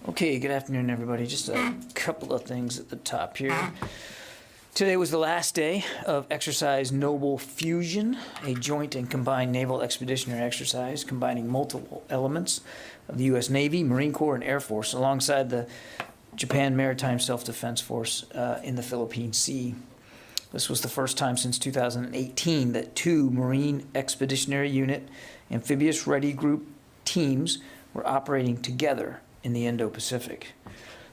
Okay, good afternoon, everybody. Just a couple of things at the top here. Today was the last day of Exercise Noble Fusion, a joint and combined naval expeditionary exercise combining multiple elements of the U.S. Navy, Marine Corps, and Air Force alongside the Japan Maritime Self-Defense Force in the Philippine Sea. This was the first time since 2018 that two Marine Expeditionary Unit Amphibious Ready Group teams were operating together in the Indo-Pacific.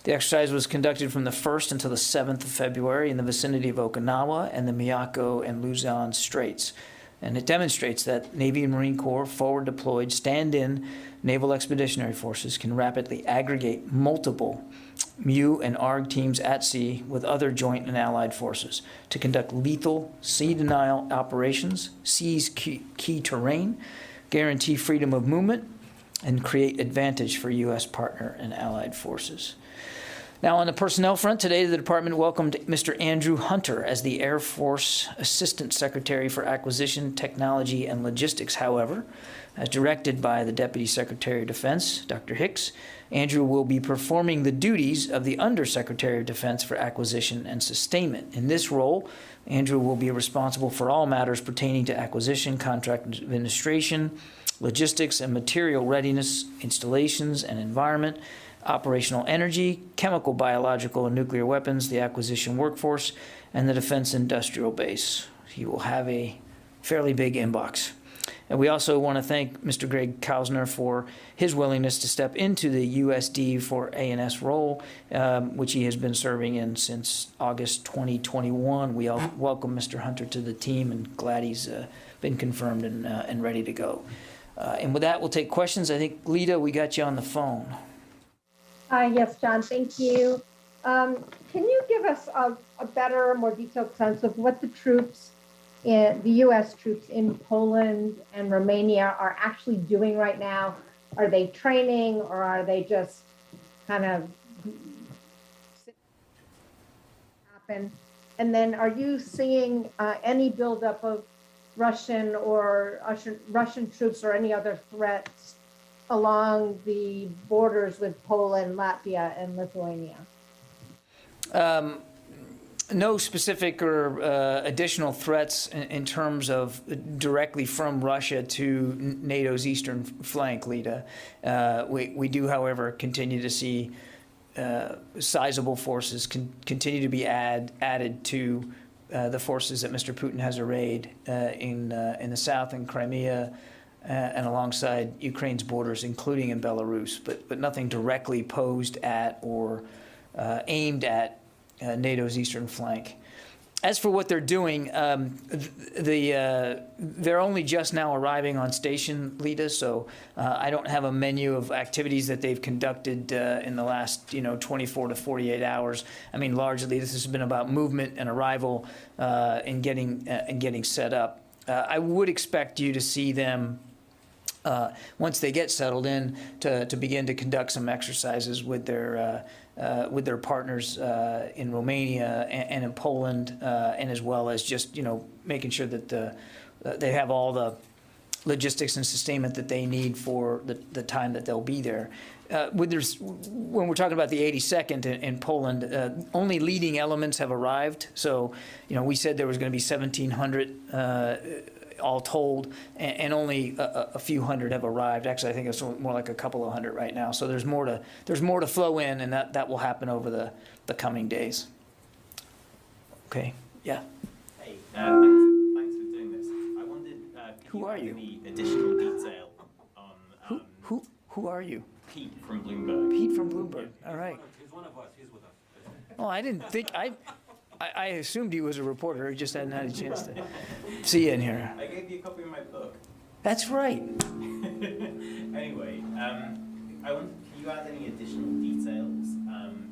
The exercise was conducted from the 1st until the 7th of February in the vicinity of Okinawa and the Miyako and Luzon Straits. And it demonstrates that Navy and Marine Corps forward deployed stand-in naval expeditionary forces can rapidly aggregate multiple MU and ARG teams at sea with other joint and allied forces to conduct lethal sea denial operations, seize key terrain, guarantee freedom of movement, and create advantage for U.S. partner and allied forces. Now, on the personnel front, today the Department welcomed Mr. Andrew Hunter as the Air Force Assistant Secretary for Acquisition, Technology, and Logistics. However, as directed by the Deputy Secretary of Defense, Dr. Hicks, Andrew will be performing the duties of the Undersecretary of Defense for Acquisition and Sustainment. In this role, Andrew will be responsible for all matters pertaining to acquisition, contract administration, logistics and material readiness, installations and environment, operational energy, chemical, biological, and nuclear weapons, the acquisition workforce, and the defense industrial base. He will have a fairly big inbox. And we also want to thank Mr. Greg Kausner for his willingness to step into the USD for A&S role, which he has been serving in since August 2021. We all welcome Mr. Hunter to the team and glad he's been confirmed and ready to go. And with that, we'll take questions. I think, Lita, we got you on the phone. Yes, John, thank you. Can you give us a better, more detailed sense of what the troops, the U.S. troops in Poland and Romania are actually doing right now? Are they training or are they just kind of happen? And then are you seeing any buildup of Russian troops or any other threats along the borders with Poland, Latvia, and Lithuania? No specific or additional threats in terms of directly from Russia to NATO's eastern flank, Lita. We do, however, continue to see sizable forces continue to be added to the forces that Mr. Putin has arrayed in the south, in Crimea, and alongside Ukraine's borders, including in Belarus, but nothing directly posed at or aimed at NATO's eastern flank. As for what they're doing, they're only just now arriving on station, Lita, so I don't have a menu of activities that they've conducted in the last 24 to 48 hours. I mean, largely this has been about movement and arrival and getting set up. I would expect you to see them once they get settled in to begin to conduct some exercises with their partners in Romania and in Poland, and as well as just making sure that they have all the logistics and sustainment that they need for the time that they'll be there. When we're talking about the 82nd in Poland, only leading elements have arrived. So we said there was going to be 1,700 all told, and only a few hundred have arrived. Actually, I think it's more like a couple of hundred right now. So there's more to flow in, and that will happen over the coming days. Okay, yeah. Hey, thanks for doing this. I wondered, who are you? Any additional detail on who are you? Pete from Bloomberg. Pete from Bloomberg. All right. He's one of us. He's with us. Well, I didn't think I assumed he was a reporter. He just hadn't had a chance to see you in here. I gave you a copy of my book. That's right. Anyway, I wonder, can you add any additional details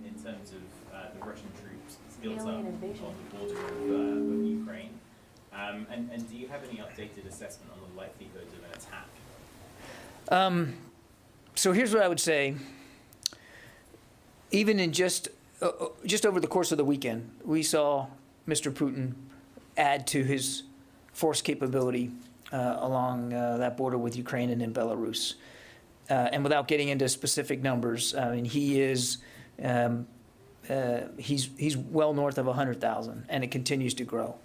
in terms of the Russian troops built up on the border of Ukraine? And do you have any updated assessment on the likelihood of an attack? So here's what I would say. Even in just over the course of the weekend, we saw Mr. Putin add to his force capability along that border with Ukraine and in Belarus. and without getting into specific numbers, I mean, he is, he's well north of 100,000, and it continues to grow.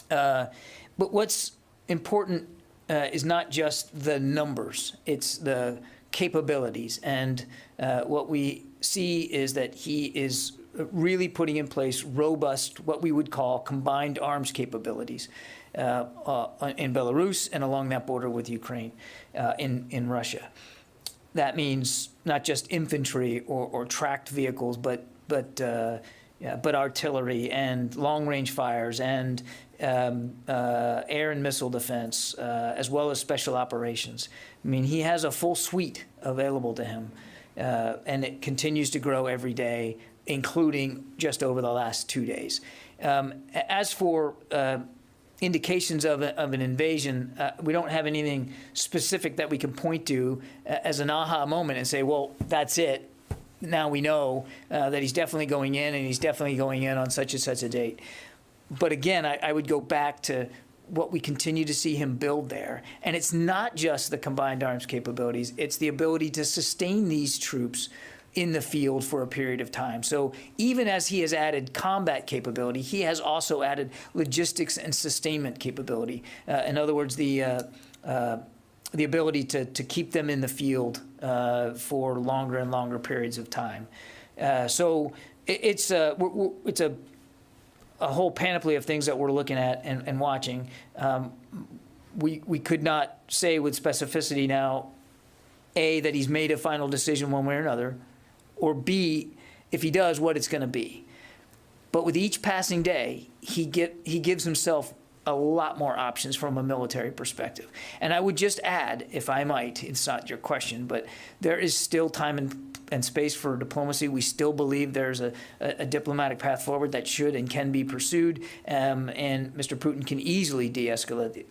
But what's important is not just the numbers, it's the capabilities. And what we see is that he is really putting in place robust, what we would call combined arms capabilities in Belarus and along that border with Ukraine in Russia. That means not just infantry or tracked vehicles, but artillery and long-range fires and air and missile defense, as well as special operations. I mean, he has a full suite available to him, and it continues to grow every day, including just over the last 2 days. As for indications of an invasion, we don't have anything specific that we can point to as an aha moment and say, well, that's it. Now we know that he's definitely going in, and he's definitely going in on such and such a date. But again, I would go back to what we continue to see him build there. And it's not just the combined arms capabilities, it's the ability to sustain these troops in the field for a period of time. So even as he has added combat capability, he has also added logistics and sustainment capability. In other words, the ability to keep them in the field for longer and longer periods of time. So it's a whole panoply of things that we're looking at and watching. We could not say with specificity now, A, that he's made a final decision one way or another, or B, if he does, what it's going to be. But with each passing day, he gives himself a lot more options from a military perspective. And I would just add, if I might, it's not your question, but there is still time and space for diplomacy. We still believe there's a diplomatic path forward that should and can be pursued, and Mr. Putin can easily de-escalate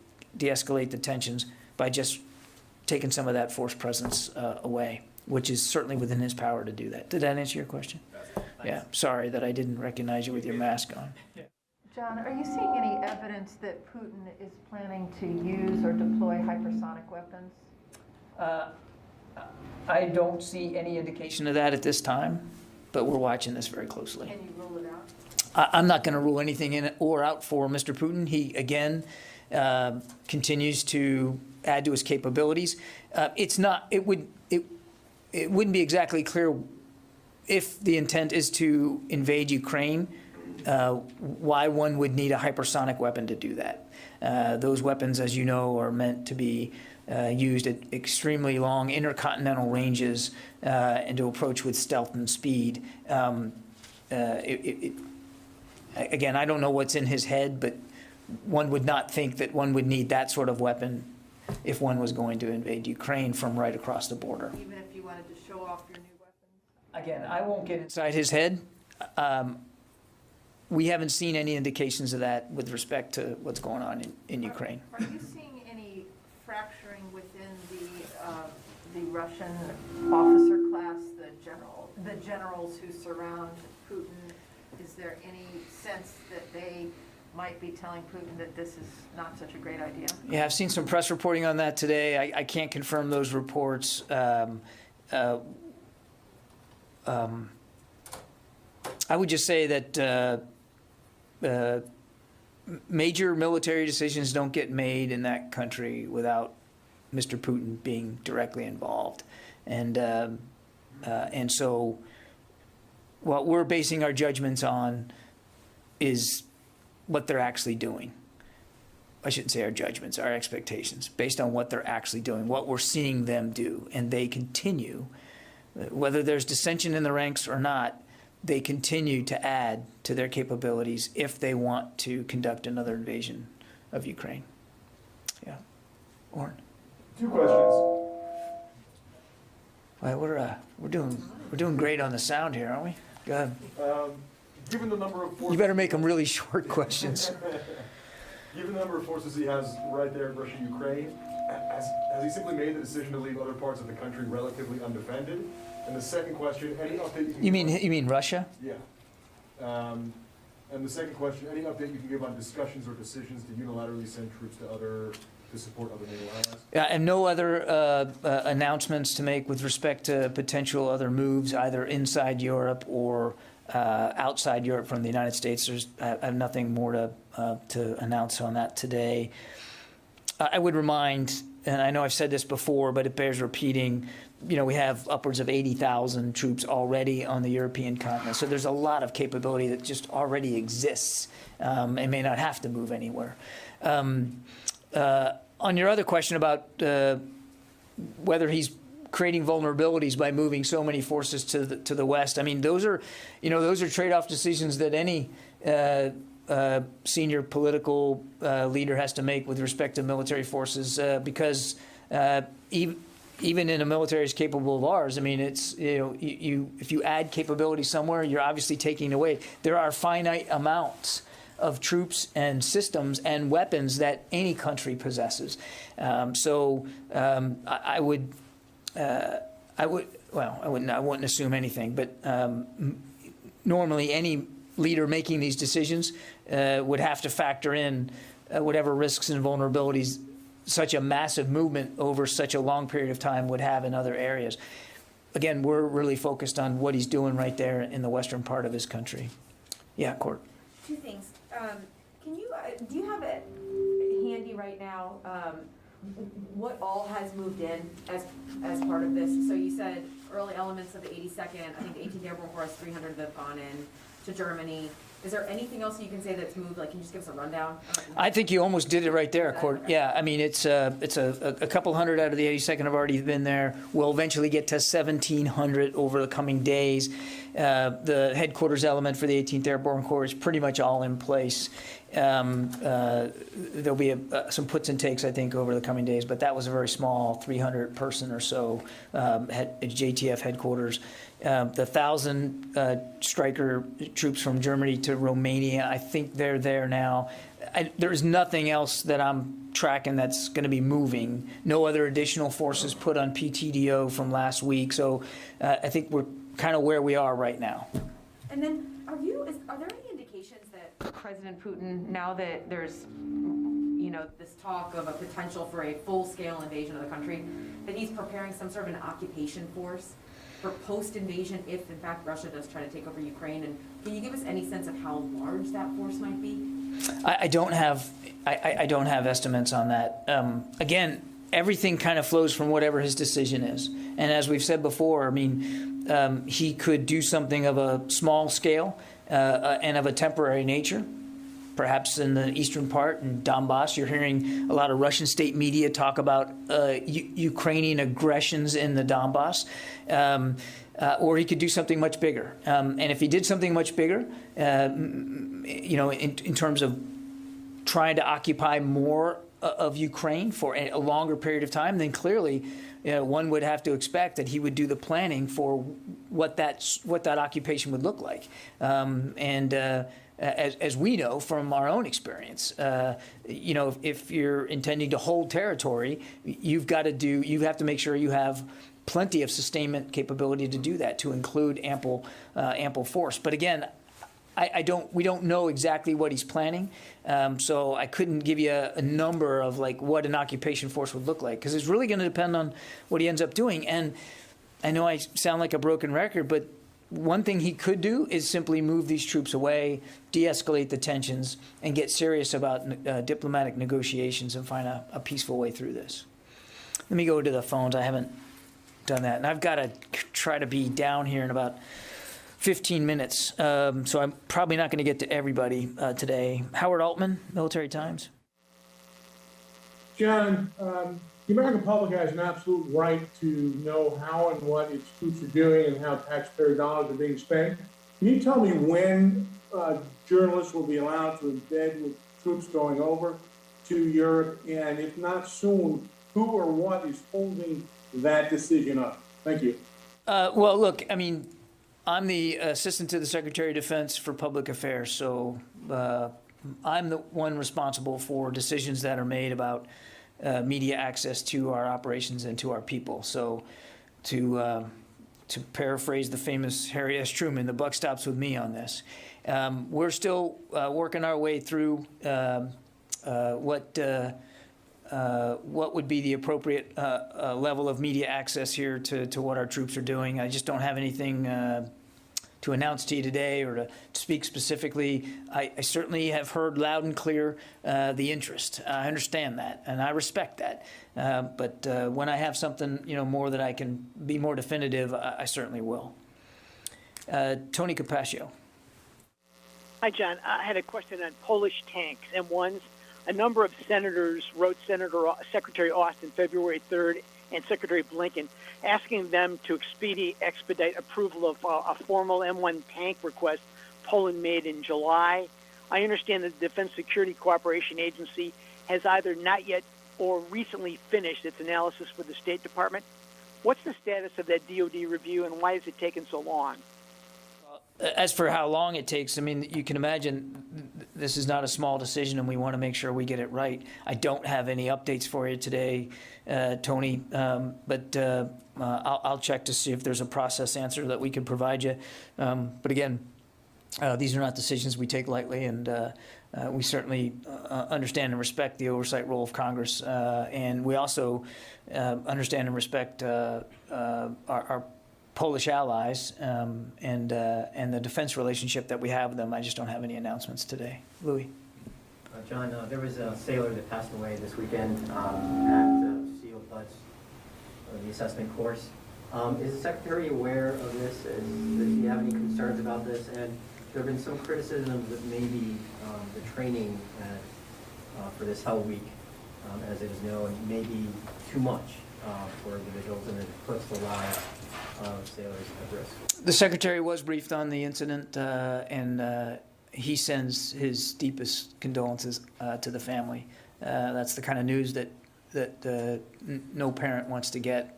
the tensions by just taking some of that force presence away, which is certainly within his power to do that. Did that answer your question? Yeah, sorry that I didn't recognize you with your mask on. Yeah. John, are you seeing any evidence that Putin is planning to use or deploy hypersonic weapons? I don't see any indication of that at this time, but we're watching this very closely. Can you rule it out? I'm not going to rule anything in or out for Mr. Putin. He, again, continues to add to his capabilities. It wouldn't be exactly clear if the intent is to invade Ukraine, why one would need a hypersonic weapon to do that. Those weapons, as you know, are meant to be used at extremely long intercontinental ranges and to approach with stealth and speed. Again, I don't know what's in his head, but one would not think that one would need that sort of weapon if one was going to invade Ukraine from right across the border. Even if you wanted to show off your new weapons? Again, I won't get inside his head. We haven't seen any indications of that with respect to what's going on in Ukraine. Are you seeing any fracturing within the Russian officer class, the generals who surround Putin? Is there any sense that they might be telling Putin that this is not such a great idea? Yeah, I've seen some press reporting on that today. I can't confirm those reports. I would just say that major military decisions don't get made in that country without Mr. Putin being directly involved. And so what we're basing our judgments on is what they're actually doing. I shouldn't say our judgments, our expectations, based on what they're actually doing, what we're seeing them do. And they continue, whether there's dissension in the ranks or not, they continue to add to their capabilities if they want to conduct another invasion of Ukraine. Yeah. Oren? 2 questions. Well, we're doing great on the sound here, aren't we? Go ahead. Given the number of forces, You better make them really short questions. given the number of forces he has right there in Russia-Ukraine, has he simply made the decision to leave other parts of the country relatively undefended? And the second question, any update you can You mean Russia? Yeah. And the second question, any update you can give on discussions or decisions to unilaterally send troops to other to support other NATO allies? And no other announcements to make with respect to potential other moves, either inside Europe or outside Europe from the United States. I have nothing more to announce on that today. I would remind, and I know I've said this before, but it bears repeating, you know, we have upwards of 80,000 troops already on the European continent. So there's a lot of capability that just already exists and may not have to move anywhere. On your other question about whether he's creating vulnerabilities by moving so many forces to the west, I mean, those are trade-off decisions that any senior political leader has to make with respect to military forces, because even in a military as capable of ours, I mean, it's, if you add capability somewhere, you're obviously taking away. There are finite amounts of troops and systems and weapons that any country possesses. I wouldn't assume anything, but normally any leader making these decisions would have to factor in whatever risks and vulnerabilities such a massive movement over such a long period of time would have in other areas. Again, we're really focused on what he's doing right there in the western part of his country. Yeah, Court. Two things. Do you have it handy right now, what all has moved in as part of this? So you said early elements of the 82nd, I think the 18th Airborne Corps, 300 that have gone in to Germany. Is there anything else you can say that's moved? Like, can you just give us a rundown? I think you almost did it right there, Court. Yeah, I mean, it's a couple hundred out of the 82nd have already been there. We'll eventually get to 1,700 over the coming days. The headquarters element for the 18th Airborne Corps is pretty much all in place. There'll be some puts and takes, I think, over the coming days, but that was a very small 300-person or so JTF headquarters. The 1,000 striker troops from Germany to Romania, I think they're there now. There's nothing else that I'm tracking that's going to be moving. No other additional forces put on PTDO from last week. So I think we're kind of where we are right now. And then are there any indications that President Putin, now that there's this talk of a potential for a full-scale invasion of the country, that he's preparing some sort of an occupation force for post-invasion if, in fact, Russia does try to take over Ukraine? And can you give us any sense of how large that force might be? I don't have estimates on that. Again, everything kind of flows from whatever his decision is. And as we've said before, I mean, he could do something of a small scale and of a temporary nature. Perhaps in the eastern part, in Donbass, you're hearing a lot of Russian state media talk about Ukrainian aggressions in the Donbass. Or he could do something much bigger. And if he did something much bigger, in terms of trying to occupy more of Ukraine for a longer period of time, then clearly one would have to expect that he would do the planning for what that occupation would look like. As we know from our own experience, if you're intending to hold territory, you have to make sure you have plenty of sustainment capability to do that, to include ample force. But again, we don't know exactly what he's planning, so I couldn't give you a number of like what an occupation force would look like, because it's really going to depend on what he ends up doing. And I know I sound like a broken record, but one thing he could do is simply move these troops away, de-escalate the tensions, and get serious about diplomatic negotiations and find a peaceful way through this. Let me go to the phones. I haven't done that, and I've got to try to be down here in about 15 minutes, so I'm probably not going to get to everybody today. Howard Altman, Military Times. John, the American public has an absolute right to know how and what its troops are doing and how taxpayer dollars are being spent. Can you tell me when journalists will be allowed to embed with troops going over to Europe, and if not soon, who or what is holding that decision up? Thank you. Well, look, I mean, I'm the assistant to the Secretary of Defense for Public Affairs, so I'm the one responsible for decisions that are made about media access to our operations and to our people. So to paraphrase the famous Harry S. Truman, the buck stops with me on this. We're still working our way through what what would be the appropriate level of media access here to what our troops are doing. I just don't have anything to announce to you today or to speak specifically. I certainly have heard loud and clear the interest. I understand that, and I respect that. But when I have something, more that I can be more definitive, I certainly will. Tony Capaccio. Hi, John. I had a question on Polish tanks M1s. A number of senators wrote Secretary Austin February 3rd and Secretary Blinken asking them to expedite approval of a formal M1 tank request Poland made in July. I understand that the Defense Security Cooperation Agency has either not yet or recently finished its analysis with the State Department. What's the status of that DoD review, and why has it taken so long? As for how long it takes, I mean, you can imagine this is not a small decision, and we want to make sure we get it right. I don't have any updates for you today, Tony, but I'll check to see if there's a process answer that we can provide you. But again, these are not decisions we take lightly, and we certainly understand and respect the oversight role of Congress, and we also understand and respect our Polish allies and the defense relationship that we have with them. I just don't have any announcements today. Louis. John, there was a sailor that passed away this weekend at SEAL Butts, the assessment course. Is the Secretary aware of this? Does he have any concerns about this? And there have been some criticisms that maybe the training for this Hell Week, as it is known, may be too much for individuals, and it puts the lives of sailors at risk. The Secretary was briefed on the incident, and he sends his deepest condolences to the family. That's the kind of news that no parent wants to get.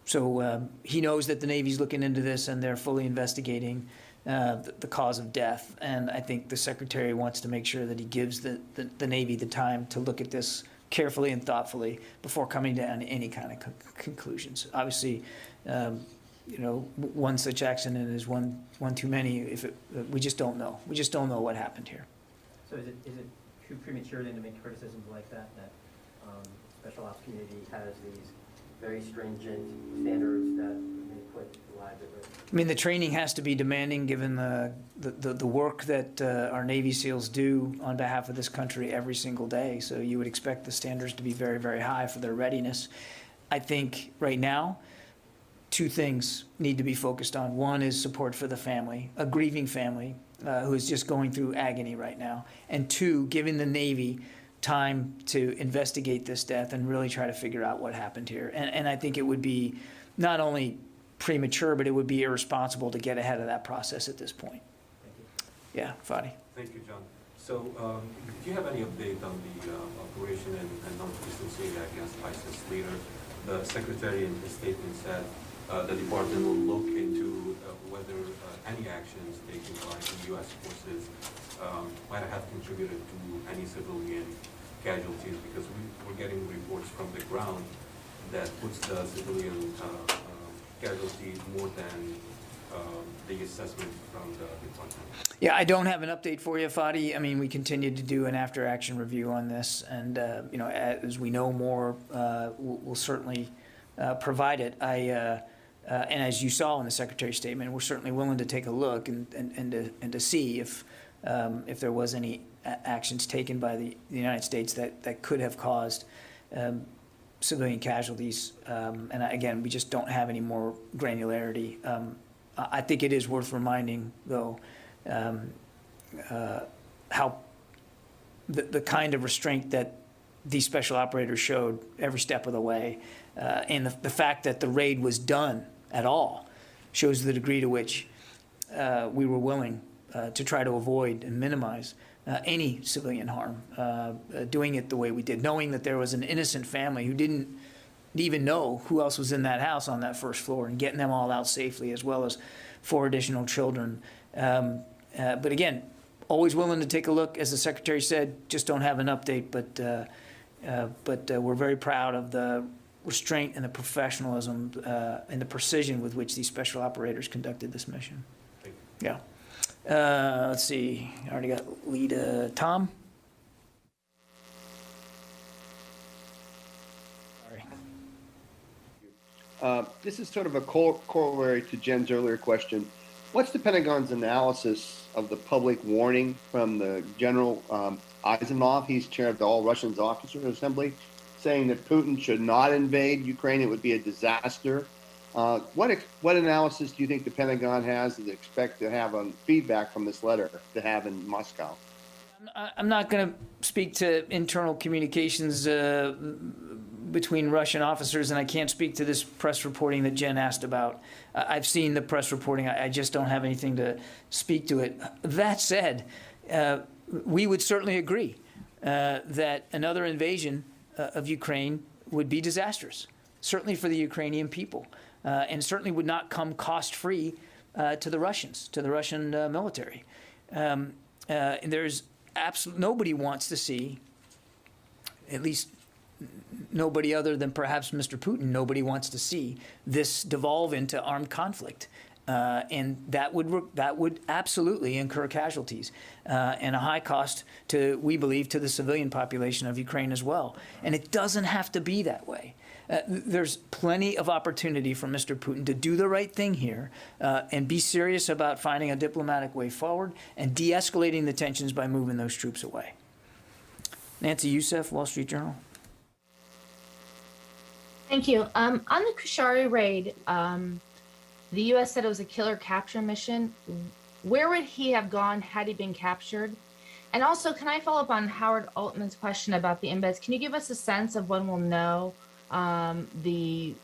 So he knows that the Navy's looking into this, and they're fully investigating the cause of death. And I think the Secretary wants to make sure that he gives the Navy the time to look at this carefully and thoughtfully before coming to any kind of conclusions. Obviously, one such accident is one too many. We just don't know. We just don't know what happened here. So is it too premature then to make criticisms like that the special ops community has these very stringent standards that may put the lives at risk? I mean, the training has to be demanding given the work that our Navy SEALs do on behalf of this country every single day. So you would expect the standards to be very, very high for their readiness. I think right now, two things need to be focused on. One is support for the family, a grieving family who is just going through agony right now. And two, giving the Navy time to investigate this death and really try to figure out what happened here. And I think it would be not only premature, but it would be irresponsible to get ahead of that process at this point. Thank you. Yeah, Fadi. Thank you, John. So, do you have any update on the operation in northeastern Syria against ISIS leader? The Secretary in his statement said the department will look into whether any actions taken by the U.S. forces might have contributed to any civilian casualties, because we're getting reports from the ground that puts the civilian casualty more than the assessment from the department. Yeah, I don't have an update for you, Fadi. I mean, we continue to do an after-action review on this, and as we know more, we'll certainly provide it. And as you saw in the Secretary's statement, we're certainly willing to take a look and to see if there was any actions taken by the United States that could have caused civilian casualties. And again, we just don't have any more granularity. I think it is worth reminding, though, how the kind of restraint that these special operators showed every step of the way, and the fact that the raid was done at all shows the degree to which we were willing to try to avoid and minimize any civilian harm, doing it the way we did, knowing that there was an innocent family who didn't even know who else was in that house on that first floor, and getting them all out safely, as well as 4 additional children. But again, always willing to take a look. As the Secretary said, just don't have an update, but we're very proud of the restraint and the professionalism and the precision with which these special operators conducted this mission. Yeah. Let's see, I already got Lita. Tom? This is sort of a corollary to Jen's earlier question. What's the Pentagon's analysis of the public warning from the General Eisenhower? He's chair of the All Russians Officers Assembly, saying that Putin should not invade Ukraine. It would be a disaster. What analysis do you think the Pentagon has that they expect to have on feedback from this letter to have in Moscow? I'm not going to speak to internal communications between Russian officers, and I can't speak to this press reporting that Jen asked about. I've seen the press reporting. I just don't have anything to speak to it. That said, we would certainly agree that another invasion of Ukraine would be disastrous, certainly for the Ukrainian people, and certainly would not come cost-free to the Russians, to the Russian military. There's absolutely nobody wants to see, at least nobody other than perhaps Mr. Putin, nobody wants to see this devolve into armed conflict. And that would absolutely incur casualties and a high cost to, we believe, to the civilian population of Ukraine as well. And it doesn't have to be that way. There's plenty of opportunity for Mr. Putin to do the right thing here and be serious about finding a diplomatic way forward and de-escalating the tensions by moving those troops away. Nancy Youssef, Wall Street Journal. Thank you. On the Kushari raid, the U.S. said it was a killer capture mission. Where would he have gone had he been captured? And also, can I follow up on Howard Altman's question about the embeds? Can you give us a sense of when we'll know the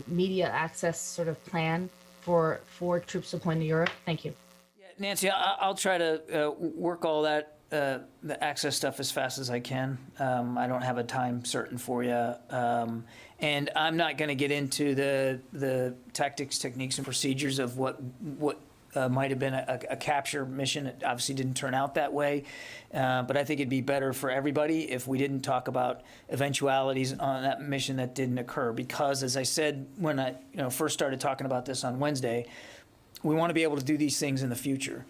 media access sort of plan for troops deployed to Europe? Thank you. Yeah, Nancy, I'll try to work all that, the access stuff as fast as I can. I don't have a time certain for you. And I'm not going to get into the tactics, techniques, and procedures of what might have been a capture mission. It obviously didn't turn out that way. But I think it'd be better for everybody if we didn't talk about eventualities on that mission that didn't occur. Because, as I said when I first started talking about this on Wednesday, we want to be able to do these things in the future.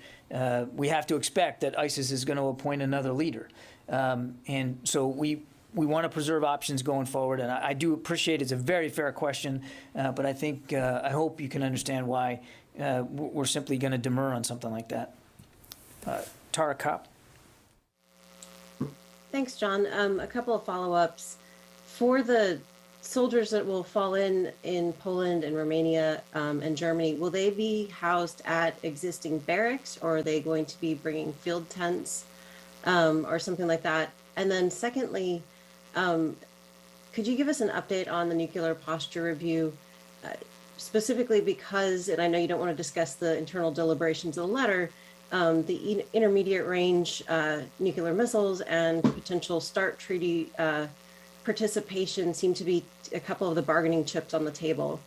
We have to expect that ISIS is going to appoint another leader. And so we want to preserve options going forward. And I do appreciate it's a very fair question, but I think, I hope you can understand why we're simply going to demur on something like that. Tara Kopp. Thanks, John. A couple of follow-ups. For the soldiers that will fall in Poland and Romania and Germany, will they be housed at existing barracks, or are they going to be bringing field tents or something like that? And then secondly, could you give us an update on the nuclear posture review, specifically because, and I know you don't want to discuss the internal deliberations of the letter, the intermediate range nuclear missiles and potential START treaty participation seem to be a couple of the bargaining chips on the table.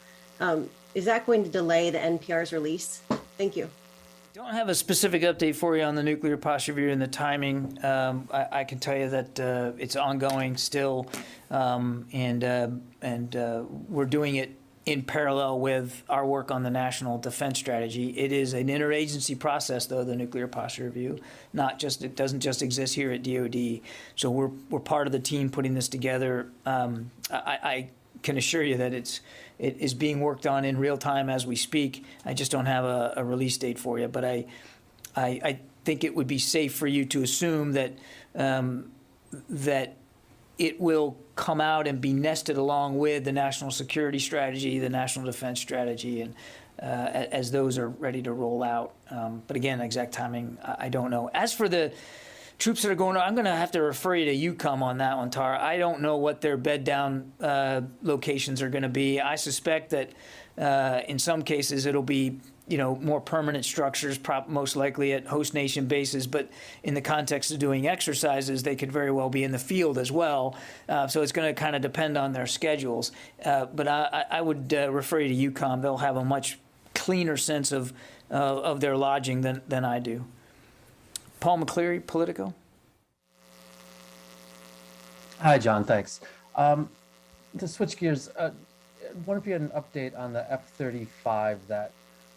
Is that going to delay the NPR's release? Thank you. Don't have a specific update for you on the nuclear posture review and the timing. I can tell you that it's ongoing still, and we're doing it in parallel with our work on the national defense strategy. It is an interagency process, though, the nuclear posture review. It doesn't just exist here at DoD. So we're part of the team putting this together. I can assure you that it is being worked on in real time as we speak. I just don't have a release date for you, but I think it would be safe for you to assume that that it will come out and be nested along with the national security strategy, the national defense strategy, and as those are ready to roll out. But again, exact timing, I don't know. As for the troops that are going on, I'm going to have to refer you to UCOM on that one, Tara. I don't know what their bed down locations are going to be. I suspect that in some cases it'll be more permanent structures, most likely at host nation bases, but in the context of doing exercises, they could very well be in the field as well. So it's going to kind of depend on their schedules. But I would refer you to UCOM. They'll have a much cleaner sense of their lodging than I do. Paul McCleary, Politico. Hi, John. Thanks. To switch gears, I wonder if you had an update on the F-35 that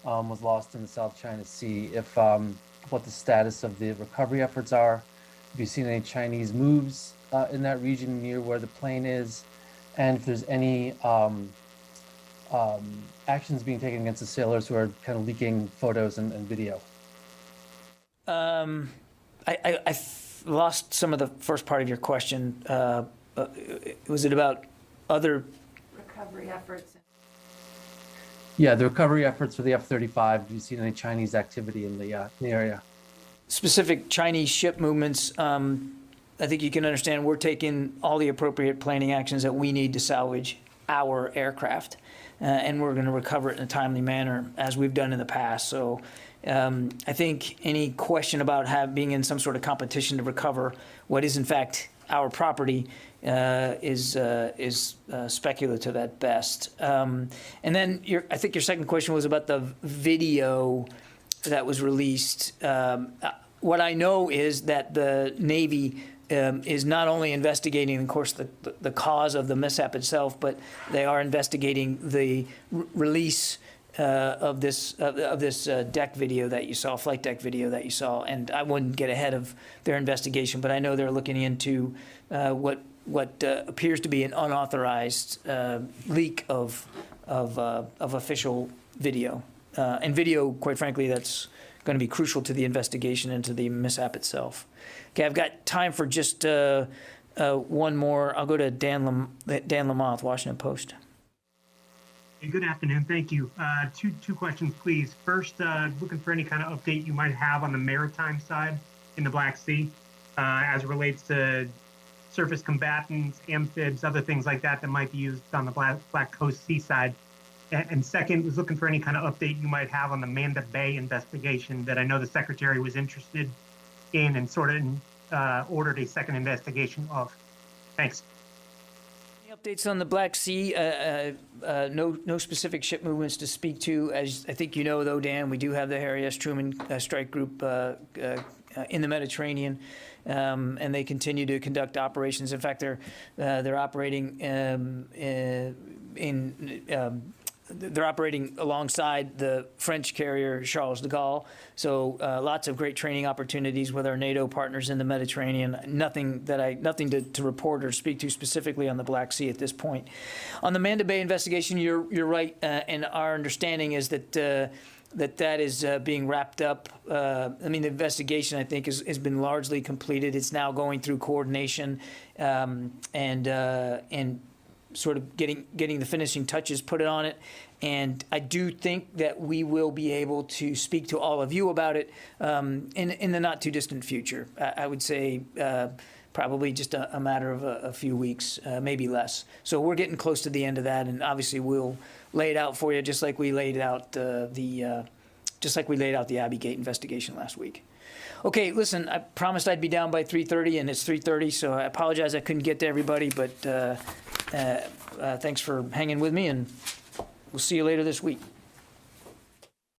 was lost in the South China Sea, if what the status of the recovery efforts are, if you've seen any Chinese moves in that region near where the plane is, and if there's any actions being taken against the sailors who are kind of leaking photos and video? I lost some of the first part of your question. Was it about other Recovery efforts. Yeah, the recovery efforts for the F-35. Have you seen any Chinese activity in the area? specific Chinese ship movements? I think you can understand we're taking all the appropriate planning actions that we need to salvage our aircraft, and we're going to recover it in a timely manner, as we've done in the past. So I think any question about being in some sort of competition to recover what is in fact our property is speculative at best. And then I think your second question was about the video that was released. What I know is that the Navy is not only investigating, of course, the cause of the mishap itself, but they are investigating the release of this deck video that you saw, flight deck video that you saw. And I wouldn't get ahead of their investigation, but I know they're looking into what appears to be an unauthorized leak of official video, and video, quite frankly, that's going to be crucial to the investigation and to the mishap itself. Okay, I've got time for just one more. I'll go to Dan Lamothe, Washington Post. Good afternoon. Thank you. Two questions, please. First, looking for any kind of update you might have on the maritime side in the Black Sea as it relates to surface combatants, amphibs, other things like that that might be used on the Black Coast seaside. And second, was looking for any kind of update you might have on the Manda Bay investigation that I know the Secretary was interested in and sort of ordered a second investigation of. Thanks. Any updates on the Black Sea? No specific ship movements to speak to. As I think you know, though, Dan, we do have the Harry S. Truman Strike Group in the Mediterranean, and they continue to conduct operations. In fact, they're operating they're operating alongside the French carrier Charles de Gaulle. So lots of great training opportunities with our NATO partners in the Mediterranean. Nothing to report or speak to specifically on the Black Sea at this point. On the Manda Bay investigation, you're right, and our understanding is that that is being wrapped up. I mean, the investigation, I think, has been largely completed. It's now going through coordination and sort of getting the finishing touches put on it. And I do think that we will be able to speak to all of you about it in the not too distant future. I would say probably just a matter of a few weeks, maybe less. So we're getting close to the end of that, and obviously we'll lay it out for you just like we laid out the Abbey Gate investigation last week. Okay, listen, I promised I'd be down by 3:30, and it's 3:30, so I apologize I couldn't get to everybody, but thanks for hanging with me, and we'll see you later this week.